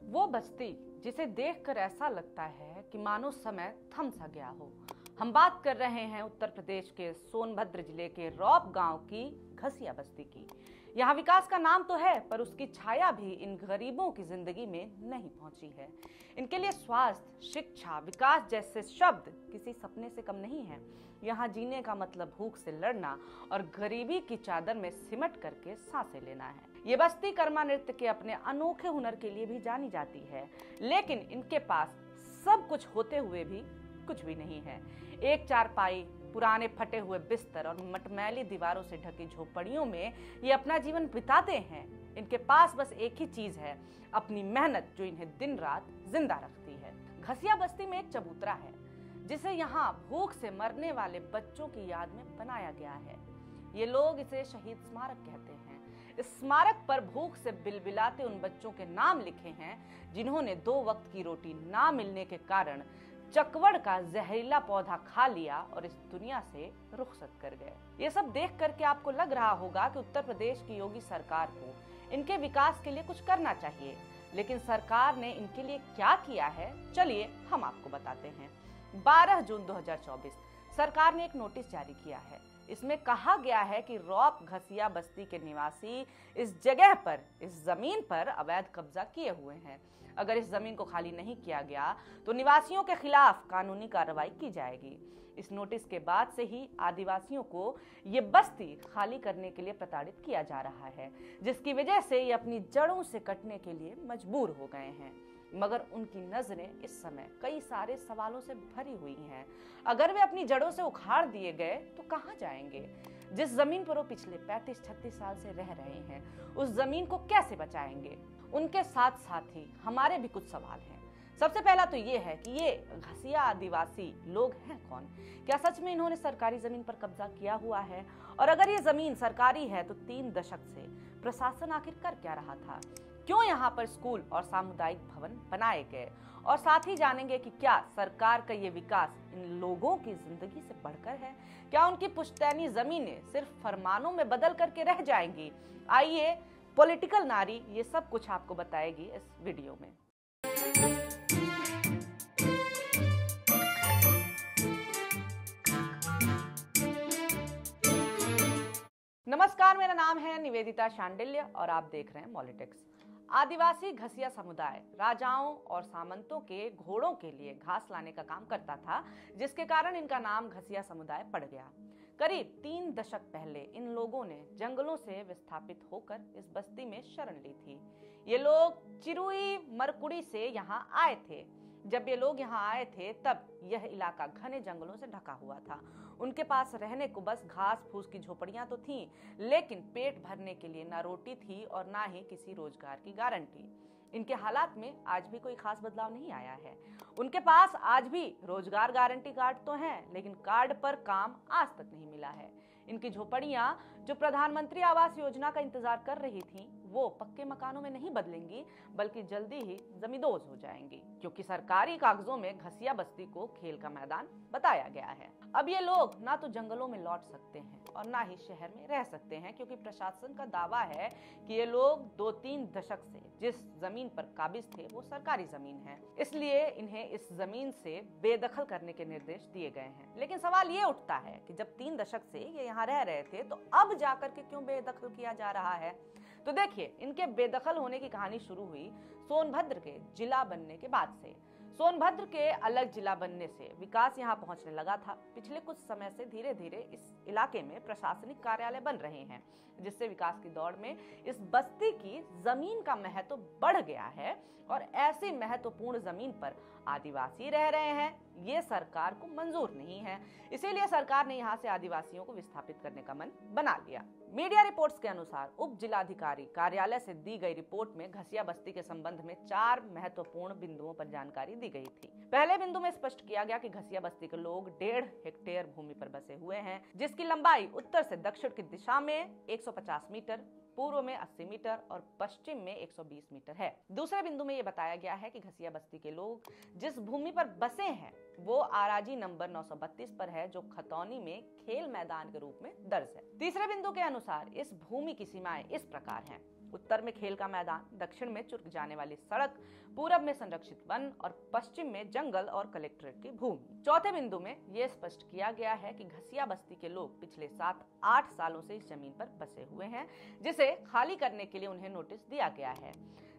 वो बस्ती जिसे देखकर ऐसा लगता है कि मानो समय थम सा गया हो। हम बात कर रहे हैं उत्तर प्रदेश के सोनभद्र जिले के रौप गांव की घसिया बस्ती की। यहाँ विकास का नाम तो है, पर उसकी छाया भी इन गरीबों की जिंदगी में नहीं पहुंची है। इनके लिए स्वास्थ्य, शिक्षा, विकास जैसे शब्द किसी सपने से कम नहीं है। यहाँ जीने का मतलब भूख से लड़ना और गरीबी की चादर में सिमट करके सांसें लेना है। ये बस्ती कर्मा नृत्य के अपने अनोखे हुनर के लिए भी जानी जाती है, लेकिन इनके पास सब कुछ होते हुए भी कुछ भी नहीं है। एक चारपाई, पुराने फटे हुए बिस्तर और मटमैली दीवारों से ढकी झोपड़ियों में ये अपना जीवन बिताते हैं। इनके पास बस एक ही चीज है, अपनी मेहनत, जो इन्हें दिन रात जिंदा रखती है। घसिया बस्ती में एक चबूतरा है जिसे यहाँ भूख से मरने वाले बच्चों की याद में बनाया गया है। ये लोग इसे शहीद स्मारक कहते हैं। इस स्मारक पर भूख से बिलबिलाते उन बच्चों के नाम लिखे हैं जिन्होंने 2 वक्त की रोटी ना मिलने के कारण चकवड़ का जहरीला पौधा खा लिया और इस दुनिया से रुखसत कर गए। ये सब देख करके आपको लग रहा होगा कि उत्तर प्रदेश की योगी सरकार को इनके विकास के लिए कुछ करना चाहिए, लेकिन सरकार ने इनके लिए क्या किया है, चलिए हम आपको बताते हैं। 12 जून 2024 सरकार ने एक नोटिस जारी किया है। इसमें कहा गया है कि रौप घसिया बस्ती के निवासी इस जगह पर, इस जमीन पर अवैध कब्जा किए हुए हैं। अगर इस जमीन को खाली नहीं किया गया तो निवासियों के खिलाफ कानूनी कार्रवाई की जाएगी। इस नोटिस के बाद से ही आदिवासियों को ये बस्ती खाली करने के लिए प्रताड़ित किया जा रहा है, जिसकी वजह से ये अपनी जड़ों से कटने के लिए मजबूर हो गए हैं। मगर उनकी नजरें इस समय कई सारे सवालों से भरी हुई हैं। अगर वे अपनी जड़ों से उखाड़ दिए गए तो कहां जाएंगे? जिस जमीन पर वो पिछले 35-36 साल से रह रहे हैं, उस जमीन को कैसे बचाएंगे? उनके साथ साथ ही हमारे भी कुछ सवाल हैं। सबसे पहला तो ये है कि ये घसिया आदिवासी लोग हैं कौन? क्या सच में इन्होंने सरकारी जमीन पर कब्जा किया हुआ है? और अगर ये जमीन सरकारी है तो 3 दशक से प्रशासन आखिर कर क्या रहा था? क्यों यहाँ पर स्कूल और सामुदायिक भवन बनाए गए? और साथ ही जानेंगे कि क्या सरकार का ये विकास इन लोगों की जिंदगी से बढ़कर है? क्या उनकी पुश्तैनी जमीनें सिर्फ फरमानों में बदल करके रह जाएंगी? आइए, पॉलिटिकल नारी ये सब कुछ आपको बताएगी इस वीडियो में। नमस्कार, मेरा नाम है निवेदिता शांडिल्य और आप देख रहे हैं पॉलिटिक्स। आदिवासी घसिया समुदाय राजाओं और सामंतों के घोड़ों के लिए घास लाने का काम करता था, जिसके कारण इनका नाम घसिया समुदाय पड़ गया। करीब 3 दशक पहले इन लोगों ने जंगलों से विस्थापित होकर इस बस्ती में शरण ली थी। ये लोग चिरुई मरकुड़ी से यहाँ आए थे। जब ये लोग यहाँ आए थे तब यह इलाका घने जंगलों से ढका हुआ था। उनके पास रहने को बस घास फूस की झोपड़ियां तो थीं, लेकिन पेट भरने के लिए ना रोटी थी और ना ही किसी रोजगार की गारंटी। इनके हालात में आज भी कोई खास बदलाव नहीं आया है। उनके पास आज भी रोजगार गारंटी कार्ड तो हैं, लेकिन कार्ड पर काम आज तक नहीं मिला है। इनकी झोपड़ियां जो प्रधानमंत्री आवास योजना का इंतजार कर रही थीं, वो पक्के मकानों में नहीं बदलेंगी, बल्कि जल्दी ही जमींदोज हो जाएंगी, क्योंकि सरकारी कागजों में घसिया बस्ती को खेल का मैदान बताया गया है। अब ये लोग ना तो जंगलों में लौट सकते हैं और ना ही शहर में रह सकते हैं, क्योंकि प्रशासन का दावा है कि ये लोग 2-3 दशक से जिस जमीन पर काबिज थे वो सरकारी जमीन है, इसलिए इन्हें इस जमीन से बेदखल करने के निर्देश दिए गए हैं। लेकिन सवाल ये उठता है कि जब 3 दशक से ये यहाँ रह रहे थे तो अब जाकर के क्यों बेदखल किया जा रहा है? तो देखिए, इनके बेदखल होने की कहानी शुरू हुई सोनभद्र के जिला बनने के बाद से। सोनभद्र के अलग जिला बनने से विकास यहाँ पहुंचने लगा था। पिछले कुछ समय से धीरे धीरे इस इलाके में प्रशासनिक कार्यालय बन रहे हैं, जिससे विकास की दौड़ में इस बस्ती की जमीन का महत्व बढ़ गया है। और ऐसी महत्वपूर्ण जमीन पर आदिवासी रह रहे हैं, ये सरकार को मंजूर नहीं है। इसीलिए सरकार ने यहाँ से आदिवासियों को विस्थापित करने का मन बना लिया। मीडिया रिपोर्ट्स के अनुसार उप जिलाधिकारी कार्यालय से दी गई रिपोर्ट में घसिया बस्ती के संबंध में 4 महत्वपूर्ण बिंदुओं पर जानकारी दी गई थी। पहले बिंदु में स्पष्ट किया गया कि घसिया बस्ती के लोग 1.5 हेक्टेयर भूमि पर बसे हुए हैं, जिसकी लंबाई उत्तर से दक्षिण की दिशा में 150 मीटर, पूर्व में 80 मीटर और पश्चिम में 120 मीटर है। दूसरे बिंदु में यह बताया गया है कि घसिया बस्ती के लोग जिस भूमि पर बसे हैं वो आराजी नंबर 932 पर है, जो खतौनी में खेल मैदान के रूप में दर्ज है। तीसरे बिंदु के अनुसार इस भूमि की सीमाएं इस प्रकार हैं: उत्तर में खेल का मैदान, दक्षिण में चुर्क जाने वाली सड़क, पूरब में संरक्षित वन और पश्चिम में जंगल और कलेक्ट्रेट की भूमि। चौथे बिंदु में यह स्पष्ट किया गया है कि घसिया बस्ती के लोग पिछले 7-8 सालों से इस जमीन पर बसे हुए हैं, जिसे खाली करने के लिए उन्हें नोटिस दिया गया है,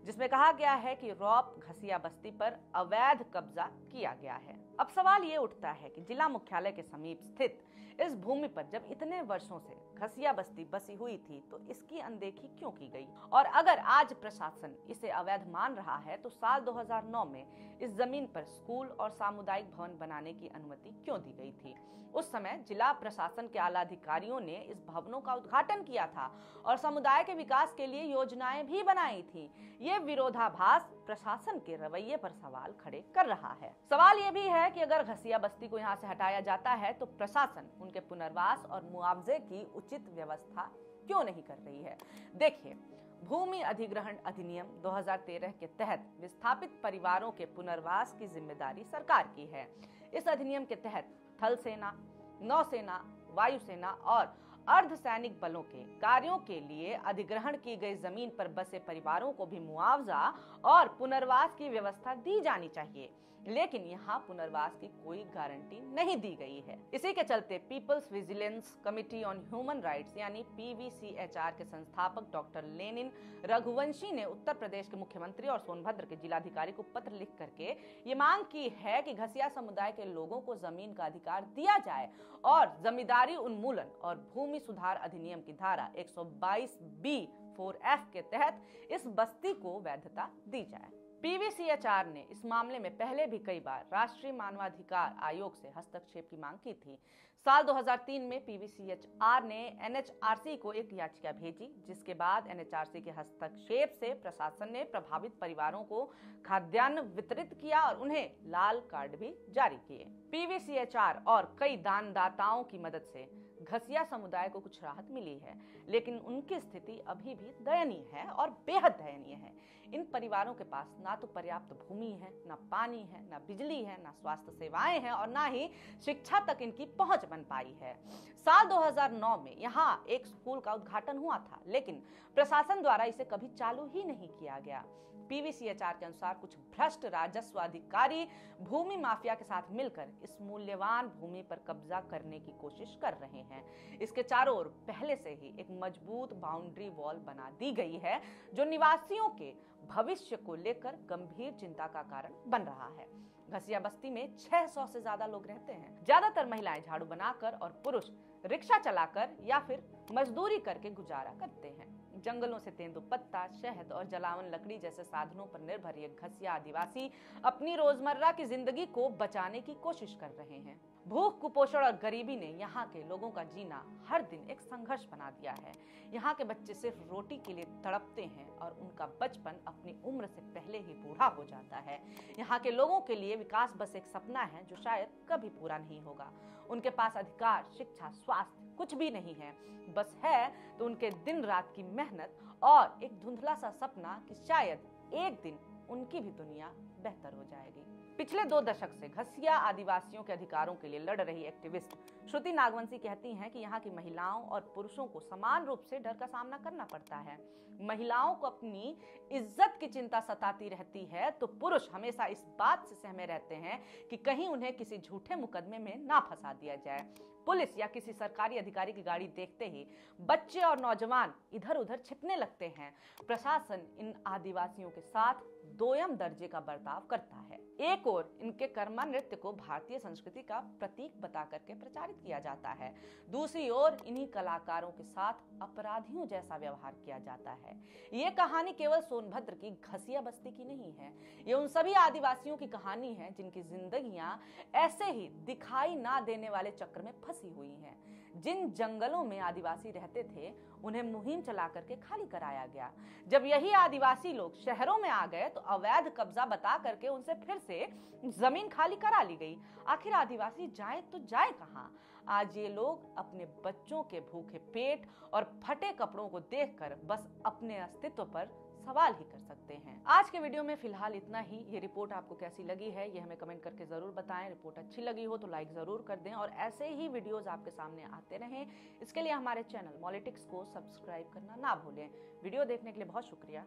जिसमें कहा गया है कि रौप घसिया बस्ती पर अवैध कब्जा किया गया है। अब सवाल ये उठता है कि जिला मुख्यालय के समीप स्थित इस भूमि पर जब इतने वर्षों से घसिया बस्ती बसी हुई थी तो इसकी अनदेखी क्यों की गई? और अगर आज प्रशासन इसे अवैध मान रहा है तो साल 2009 में इस जमीन पर स्कूल और सामुदायिक भवन बनाने की अनुमति क्यों दी गई थी? उस समय जिला प्रशासन के आला अधिकारियों ने इस भवनों का उद्घाटन किया था और समुदाय के विकास के लिए योजनाएं भी बनाई थी। ये विरोधाभास प्रशासन के रवैये पर सवाल खड़े कर रहा है। सवाल ये भी है कि अगर घसिया बस्ती को यहाँ से हटाया जाता है तो प्रशासन उनके पुनर्वास और मुआवजे की उचित व्यवस्था क्यों नहीं कर रही है? देखिए, भूमि अधिग्रहण अधिनियम 2013 के तहत विस्थापित परिवारों के पुनर्वास की जिम्मेदारी सरकार की है। इस अधिनियम के तहत थल सेना, नौसेना, वायुसेना और अर्धसैनिक बलों के कार्यों के लिए अधिग्रहण की गई जमीन पर बसे परिवारों को भी मुआवजा और पुनर्वास की व्यवस्था दी जानी चाहिए, लेकिन यहाँ पुनर्वास की कोई गारंटी नहीं दी गई है। इसी के चलते people's vigilance committee on human rights यानी PVCHR के संस्थापक डॉक्टर लेनिन रघुवंशी ने उत्तर प्रदेश के मुख्यमंत्री और सोनभद्र के जिलाधिकारी को पत्र लिख करके ये मांग की है कि घसिया समुदाय के लोगों को जमीन का अधिकार दिया जाए और जमींदारी उन्मूलन और भूमि सुधार अधिनियम की धारा 122B(4)(f) के तहत इस बस्ती को वैधता दी जाए। PVCHR ने इस मामले में पहले भी कई बार राष्ट्रीय मानवाधिकार आयोग से हस्तक्षेप की मांग की थी। साल 2003 में PVCHR ने NHRC को एक याचिका भेजी, जिसके बाद NHRC के हस्तक्षेप से प्रशासन ने प्रभावित परिवारों को खाद्यान्न वितरित किया और उन्हें लाल कार्ड भी जारी किए। PVCHR और कई दानदाताओं की मदद से घसिया समुदाय को कुछ राहत मिली है, लेकिन उनकी स्थिति अभी भी दयनीय है और बेहद दयनीय है। इन परिवारों के पास ना तो पर्याप्त भूमि है, ना पानी है, ना बिजली है, ना स्वास्थ्य सेवाएं हैं और ना ही शिक्षा तक इनकी पहुंच बन पाई है। साल 2009 में यहाँ एक स्कूल का उद्घाटन हुआ था, लेकिन प्रशासन द्वारा इसे कभी चालू ही नहीं किया गया। PVCHR के अनुसार कुछ भ्रष्ट राजस्व अधिकारी भूमि माफिया के साथ मिलकर इस मूल्यवान भूमि पर कब्जा करने की कोशिश कर रहे हैं। इसके चारों ओर पहले से ही एक मजबूत बाउंड्री वॉल बना दी गई है, जो निवासियों के भविष्य को लेकर गंभीर चिंता का कारण बन रहा है। घसिया बस्ती में 600 से ज्यादा लोग रहते हैं। ज्यादातर महिलाएं झाड़ू बनाकर और पुरुष रिक्शा चलाकर या फिर मजदूरी करके गुजारा करते हैं। जंगलों से तेंदुपत्ता, शहद और जलावन लकड़ी जैसे साधनों पर निर्भर ये घसिया आदिवासी अपनी रोजमर्रा की जिंदगी को बचाने की कोशिश कर रहे हैं। भूख, कुपोषण और गरीबी ने यहाँ के लोगों का जीना हर दिन एक संघर्ष बना दिया है। यहाँ के बच्चे सिर्फ रोटी के लिए तड़पते हैं और उनका बचपन अपनी उम्र से पहले ही बूढ़ा हो जाता है। यहाँ के लोगों के लिए विकास बस एक सपना है जो शायद कभी पूरा नहीं होगा। उनके पास अधिकार, शिक्षा, स्वास्थ्य कुछ भी नहीं है। बस है तो उनके दिन रात की मेहनत और एक धुंधला सा सपना कि शायद एक दिन उनकी भी दुनिया बेहतर हो जाएगी। पिछले 2 दशक से घसिया आदिवासियों के अधिकारों के लिए लड़ रही एक्टिविस्ट श्रुति नागवंशी कहती हैं कि यहाँ की महिलाओं और पुरुषों को समान रूप से डर का सामना करना पड़ता है। महिलाओं को अपनी इज्जत की चिंता सताती रहती है तो पुरुष हमेशा इस बात से सहमे रहते हैं कि कहीं उन्हें किसी झूठे मुकदमे में ना फंसा दिया जाए। पुलिस या किसी सरकारी अधिकारी की गाड़ी देखते ही बच्चे और नौजवान इधर उधर छिपने लगते हैं। प्रशासन इन आदिवासियों के साथ दोयम दर्जे का बर्ताव करता है। एक ओर इनके कर्मा नृत्य को भारतीय संस्कृति का प्रतीक बता करके प्रचारित किया जाता है, दूसरी ओर इन्हीं कलाकारों के साथ अपराधियों जैसा व्यवहार किया जाता है। ये कहानी केवल सोनभद्र की घसिया बस्ती की नहीं है, ये उन सभी आदिवासियों की कहानी है जिनकी जिंदगियां ऐसे ही दिखाई ना देने वाले चक्र में फंसी हुई हैं। जिन जंगलों में आदिवासी रहते थे उन्हें मुहिम चला करके खाली कराया गया। जब यही आदिवासी लोग शहरों में आ गए तो अवैध कब्जा बता करके उनसे फिर से जमीन खाली करा ली गई। आखिर आदिवासी जाए तो जाए कहाँ? आज ये लोग अपने बच्चों के भूखे पेट और फटे कपड़ों को देखकर बस अपने अस्तित्व पर सवाल ही कर सकते हैं। आज के वीडियो में फिलहाल इतना ही। ये रिपोर्ट आपको कैसी लगी है ये हमें कमेंट करके जरूर बताएं। रिपोर्ट अच्छी लगी हो तो लाइक जरूर कर दें और ऐसे ही वीडियोस आपके सामने आते रहें। इसके लिए हमारे चैनल मॉलिटिक्स को सब्सक्राइब करना ना भूलें। वीडियो देखने के लिए बहुत शुक्रिया।